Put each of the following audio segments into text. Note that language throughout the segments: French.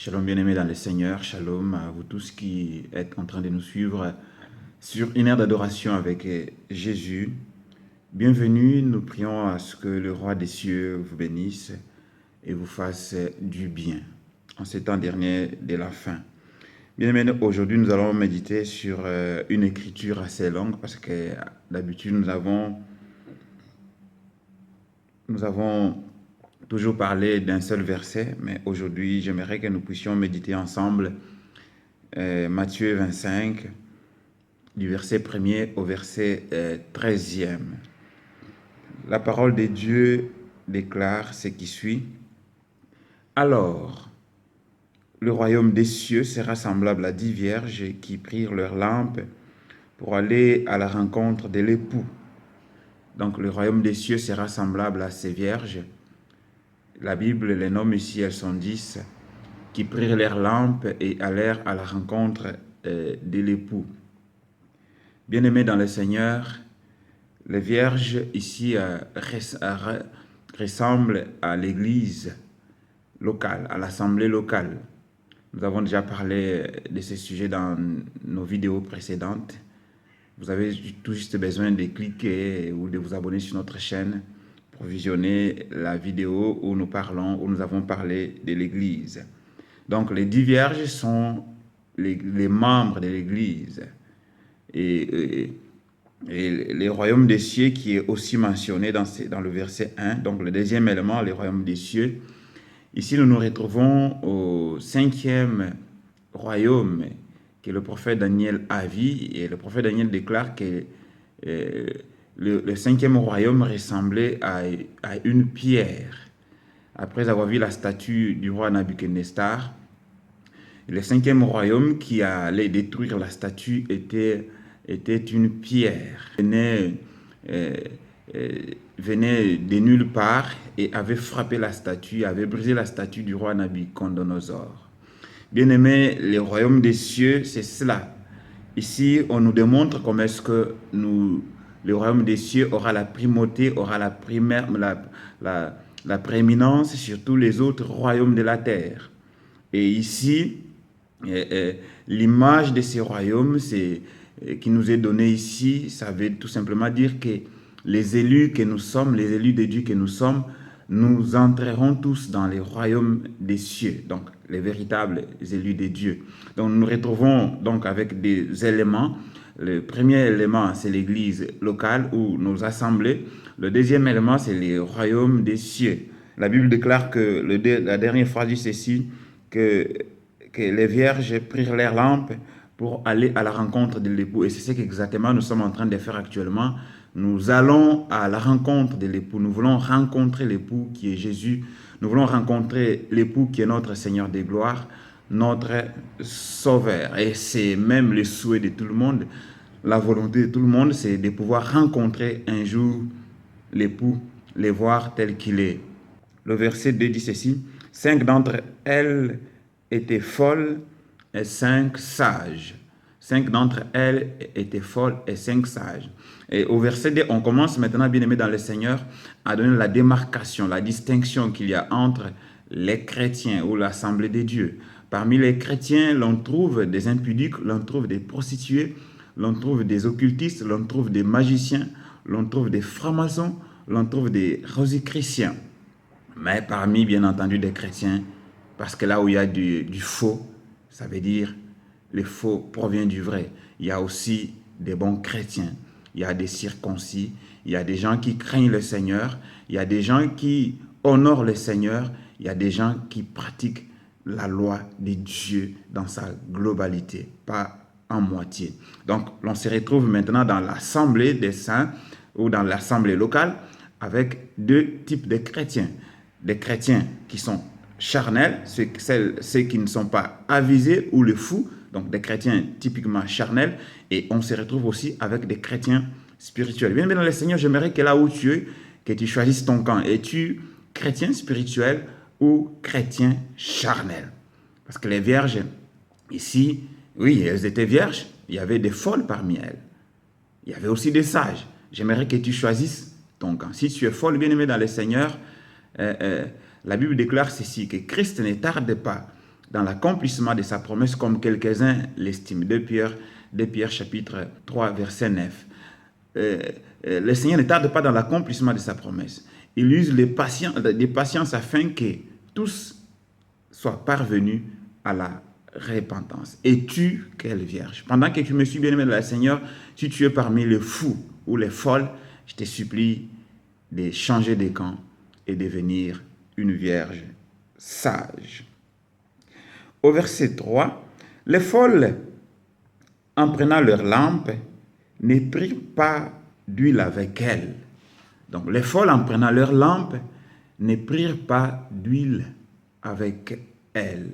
Shalom bien-aimés dans le Seigneur, shalom à vous tous qui êtes en train de nous suivre sur une heure d'adoration avec Jésus. Bienvenue, nous prions à ce que le roi des cieux vous bénisse et vous fasse du bien en ces temps derniers de la fin. Bien-aimés, aujourd'hui nous allons méditer sur une écriture assez longue parce que d'habitude nous avons toujours parlé d'un seul verset, mais aujourd'hui j'aimerais que nous puissions méditer ensemble Matthieu 25, du verset 1er au verset 13e. La parole de Dieu déclare ce qui suit. Alors, le royaume des cieux sera semblable à 10 vierges qui prirent leurs lampes pour aller à la rencontre de l'époux. Donc, le royaume des cieux sera semblable à ces vierges. La Bible les nomme ici, elles sont 10, qui prirent leurs lampes et allèrent à la rencontre de l'époux. Bien-aimés dans le Seigneur, les vierges ici ressemblent à l'église locale, à l'assemblée locale. Nous avons déjà parlé de ce sujet dans nos vidéos précédentes. Vous avez tout juste besoin de cliquer ou de vous abonner sur notre chaîne pour visionner la vidéo où nous avons parlé de l'église. Donc les 10 vierges sont les membres de l'église. Et les royaumes des cieux qui est aussi mentionné dans le verset 1, donc le deuxième élément, les royaumes des cieux. Ici, nous nous retrouvons au 5e royaume que le prophète Daniel a vu, et le prophète Daniel déclare que le 5e royaume ressemblait à une pierre. Après avoir vu la statue du roi Nabuchodonosor, le 5e royaume qui allait détruire la statue était une pierre. Venait de nulle part et avait frappé la statue, avait brisé la statue du roi Nabuchodonosor. Bien-aimés, le royaume des cieux, c'est cela. Ici, on nous démontre comment est-ce que le royaume des cieux aura la primauté, aura la prééminence sur tous les autres royaumes de la terre. Et ici, l'image de ces royaumes qui nous est donnée ici, ça veut tout simplement dire que les élus que nous sommes, les élus de Dieu que nous sommes, nous entrerons tous dans les royaumes des cieux, donc les véritables élus de Dieu. Donc nous nous retrouvons donc avec des éléments. Le premier élément, c'est l'église locale ou nos assemblées. Le deuxième élément, c'est les royaumes des cieux. La Bible déclare que la dernière phrase dit ceci, que les vierges prirent leurs lampes pour aller à la rencontre de l'époux. Et c'est ce qu'exactement nous sommes en train de faire actuellement. Nous allons à la rencontre de l'époux. Nous voulons rencontrer l'époux qui est Jésus. Nous voulons rencontrer l'époux qui est notre Seigneur des gloires, notre Sauveur. Et c'est même le souhait de tout le monde. La volonté de tout le monde, c'est de pouvoir rencontrer un jour l'époux, les voir tel qu'il est. Le verset 2 dit ceci, « 5 d'entre elles étaient folles et 5 sages. » 5 d'entre elles étaient folles et 5 sages. Et au verset 2, on commence maintenant, bien-aimés dans le Seigneur, à donner la démarcation, la distinction qu'il y a entre les chrétiens ou l'assemblée des dieux. Parmi les chrétiens, l'on trouve des impudiques, l'on trouve des prostituées, l'on trouve des occultistes, l'on trouve des magiciens, l'on trouve des francs-maçons, l'on trouve des rosicruciens. Mais parmi, bien entendu, des chrétiens, parce que là où il y a du faux, ça veut dire le faux provient du vrai. Il y a aussi des bons chrétiens, il y a des circoncis, il y a des gens qui craignent le Seigneur, il y a des gens qui honorent le Seigneur, il y a des gens qui pratiquent la loi de Dieu dans sa globalité, pas en moitié. Donc, l'on se retrouve maintenant dans l'assemblée des saints ou dans l'assemblée locale avec deux types de chrétiens. Des chrétiens qui sont charnels, ceux qui ne sont pas avisés ou les fous, donc des chrétiens typiquement charnels, et on se retrouve aussi avec des chrétiens spirituels. Bien, dans le Seigneur, j'aimerais que là où tu es, que tu choisisses ton camp. Es-tu chrétien spirituel ou chrétien charnel? Parce que les vierges, ici, oui, elles étaient vierges, il y avait des folles parmi elles. Il y avait aussi des sages. J'aimerais que tu choisisses ton camp. Si tu es folle, bien-aimé dans le Seigneur, la Bible déclare ceci, que Christ ne tarde pas dans l'accomplissement de sa promesse comme quelques-uns l'estiment. 2 Pierre chapitre 3 verset 9. Le Seigneur ne tarde pas dans l'accomplissement de sa promesse. Il use des patience afin que tous soient parvenus à la repentance. Es-tu quelle vierge? Pendant que tu me suis bien-aimé dans le Seigneur, si tu es parmi les fous ou les folles, je te supplie de changer de camp et devenir une vierge sage. Au verset 3, les folles, en prenant leur lampe, ne prirent pas d'huile avec elles. Donc, les folles, en prenant leur lampe, ne prirent pas d'huile avec elles.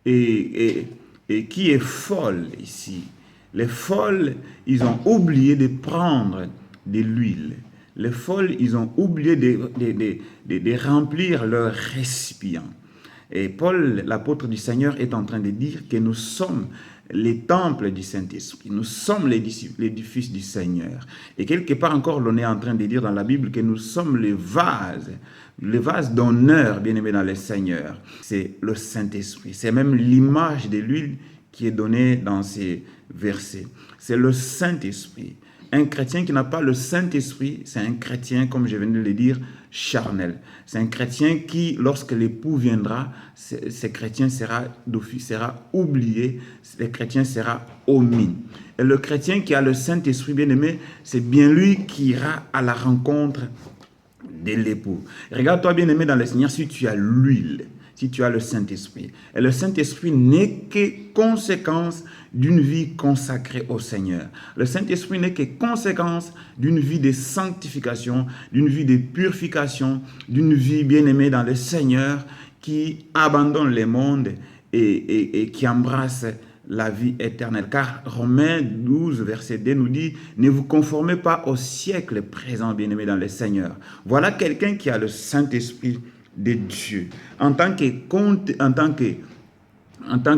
Et qui est folle ici? Les folles, ils ont oublié de prendre de l'huile. Les folles, ils ont oublié de remplir leur récipient. Et Paul, l'apôtre du Seigneur, est en train de dire que nous sommes les temples du Saint-Esprit. Nous sommes l'édifice du Seigneur. Et quelque part encore, l'on est en train de dire dans la Bible que nous sommes les vases d'honneur, bien-aimés dans le Seigneur. C'est le Saint-Esprit. C'est même l'image de l'huile qui est donnée dans ces versets. C'est le Saint-Esprit. Un chrétien qui n'a pas le Saint-Esprit, c'est un chrétien, comme je viens de le dire, charnel. C'est un chrétien qui, lorsque l'époux viendra, ce chrétien sera oublié, ce chrétien sera omis. Et le chrétien qui a le Saint-Esprit, bien-aimé, c'est bien lui qui ira à la rencontre de l'époux. Regarde-toi, bien-aimé, dans le Seigneur, si tu as l'huile, si tu as le Saint-Esprit. Et le Saint-Esprit n'est que conséquence d'une vie consacrée au Seigneur. Le Saint-Esprit n'est que conséquence d'une vie de sanctification, d'une vie de purification, d'une vie bien-aimée dans le Seigneur qui abandonne le monde et qui embrasse la vie éternelle. Car Romains 12, verset 2 nous dit « Ne vous conformez pas au siècle présent, bien-aimés dans le Seigneur. » Voilà quelqu'un qui a le Saint-Esprit de Dieu. En tant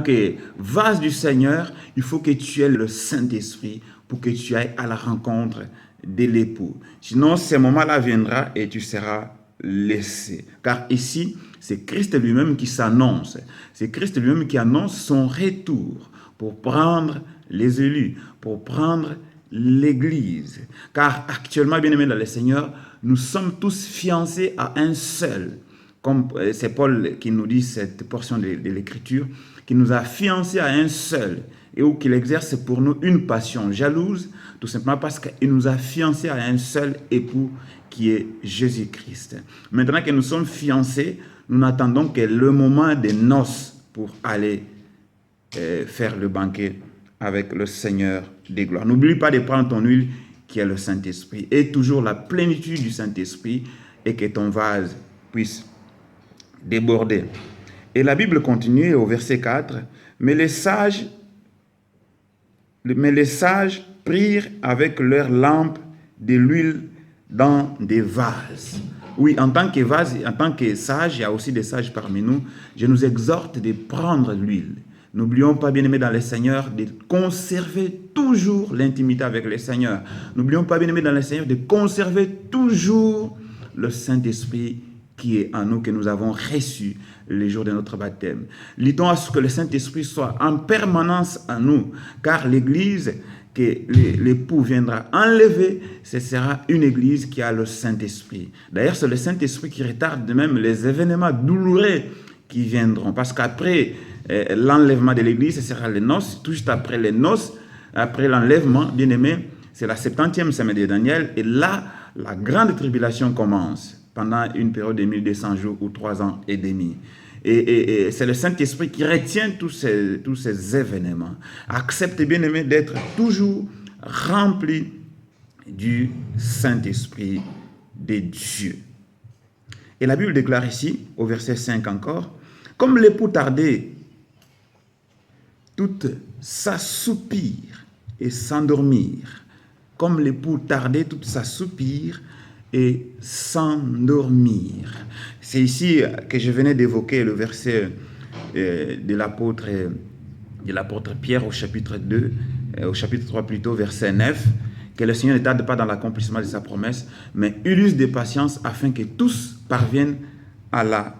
que vase du Seigneur, il faut que tu aies le Saint-Esprit pour que tu ailles à la rencontre de l'époux. Sinon, ce moment-là viendra et tu seras laissé. Car ici, c'est Christ lui-même qui s'annonce. C'est Christ lui-même qui annonce son retour pour prendre les élus, pour prendre l'Église. Car actuellement, bien-aimés dans le Seigneur, nous sommes tous fiancés à un seul. Comme c'est Paul qui nous dit cette portion de l'Écriture, qui nous a fiancés à un seul et où qu'il exerce pour nous une passion jalouse, tout simplement parce qu'il nous a fiancés à un seul époux qui est Jésus-Christ. Maintenant que nous sommes fiancés, nous n'attendons que le moment des noces pour aller faire le banquet avec le Seigneur des gloires. N'oublie pas de prendre ton huile qui est le Saint-Esprit et toujours la plénitude du Saint-Esprit et que ton vase puisse déborder. Et la Bible continue au verset 4, mais les sages prirent avec leurs lampes de l'huile dans des vases. Oui, en tant que vase, en tant que sage, il y a aussi des sages parmi nous. Je nous exhorte de prendre l'huile. N'oublions pas, bien-aimés dans le Seigneur, de conserver toujours l'intimité avec le Seigneur. N'oublions pas, bien-aimés dans le Seigneur, de conserver toujours le Saint-Esprit qui est en nous, que nous avons reçu les jours de notre baptême. Luttons à ce que le Saint-Esprit soit en permanence en nous, car l'Église que l'époux viendra enlever, ce sera une Église qui a le Saint-Esprit. D'ailleurs, c'est le Saint-Esprit qui retarde même les événements douloureux qui viendront, parce qu'après l'enlèvement de l'Église, ce sera les noces, tout juste après les noces, après l'enlèvement, bien aimé, c'est la 70e semaine de Daniel, et là, la grande tribulation commence pendant une période de 1200 jours ou 3 ans et demi. Et c'est le Saint-Esprit qui retient tous ces événements. Accepte, bien aimé, d'être toujours rempli du Saint-Esprit de Dieu. Et la Bible déclare ici, au verset 5 encore, « Comme l'époux tardait, toutes s'assoupirent et s'endormirent. Comme l'époux tardait, toutes s'assoupirent et s'endormir. » C'est ici que je venais d'évoquer le verset de l'apôtre Pierre au chapitre 2, au chapitre 3 plutôt, verset 9, que le Seigneur ne tarde pas dans l'accomplissement de sa promesse, mais il use de patience afin que tous parviennent à la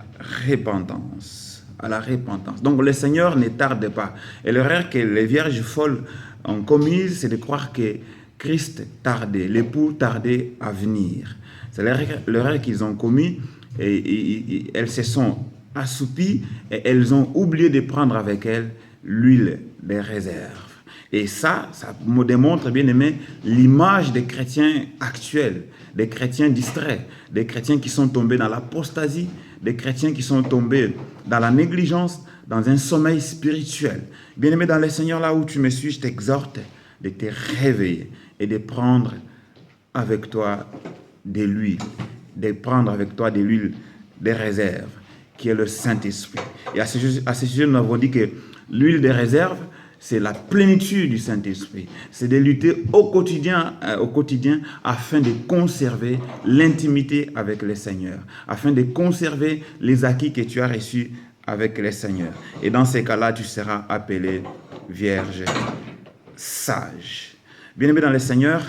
repentance. à la repentance. Donc le Seigneur ne tarde pas. Et l'erreur que les vierges folles ont commise, c'est de croire que Christ tardait, l'époux tardait à venir. C'est l'erreur qu'ils ont commis et elles se sont assoupies et elles ont oublié de prendre avec elles l'huile des réserves. Et ça me démontre, bien aimé, l'image des chrétiens actuels, des chrétiens distraits, des chrétiens qui sont tombés dans l'apostasie, des chrétiens qui sont tombés dans la négligence, dans un sommeil spirituel. Bien aimé dans le Seigneur, là où tu me suis, je t'exhorte de te réveiller et de prendre avec toi de l'huile, de prendre avec toi de l'huile des réserves, qui est le Saint-Esprit. Et à ce sujet, nous avons dit que l'huile des réserves, c'est la plénitude du Saint-Esprit. C'est de lutter au quotidien afin de conserver l'intimité avec le Seigneur, afin de conserver les acquis que tu as reçus avec le Seigneur. Et dans ces cas-là, tu seras appelé vierge sage. Bien-aimés dans le Seigneur,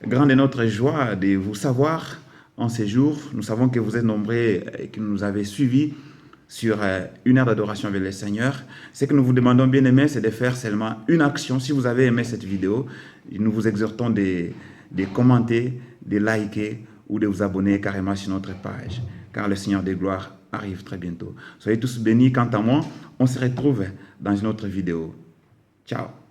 grande est notre joie de vous savoir en ces jours. Nous savons que vous êtes nombreux et que nous avez suivis sur une heure d'adoration avec le Seigneur. Ce que nous vous demandons, bien aimés, c'est de faire seulement une action. Si vous avez aimé cette vidéo, nous vous exhortons de commenter, de liker ou de vous abonner carrément sur notre page, car le Seigneur des gloires arrive très bientôt. Soyez tous bénis. Quant à moi, on se retrouve dans une autre vidéo. Ciao.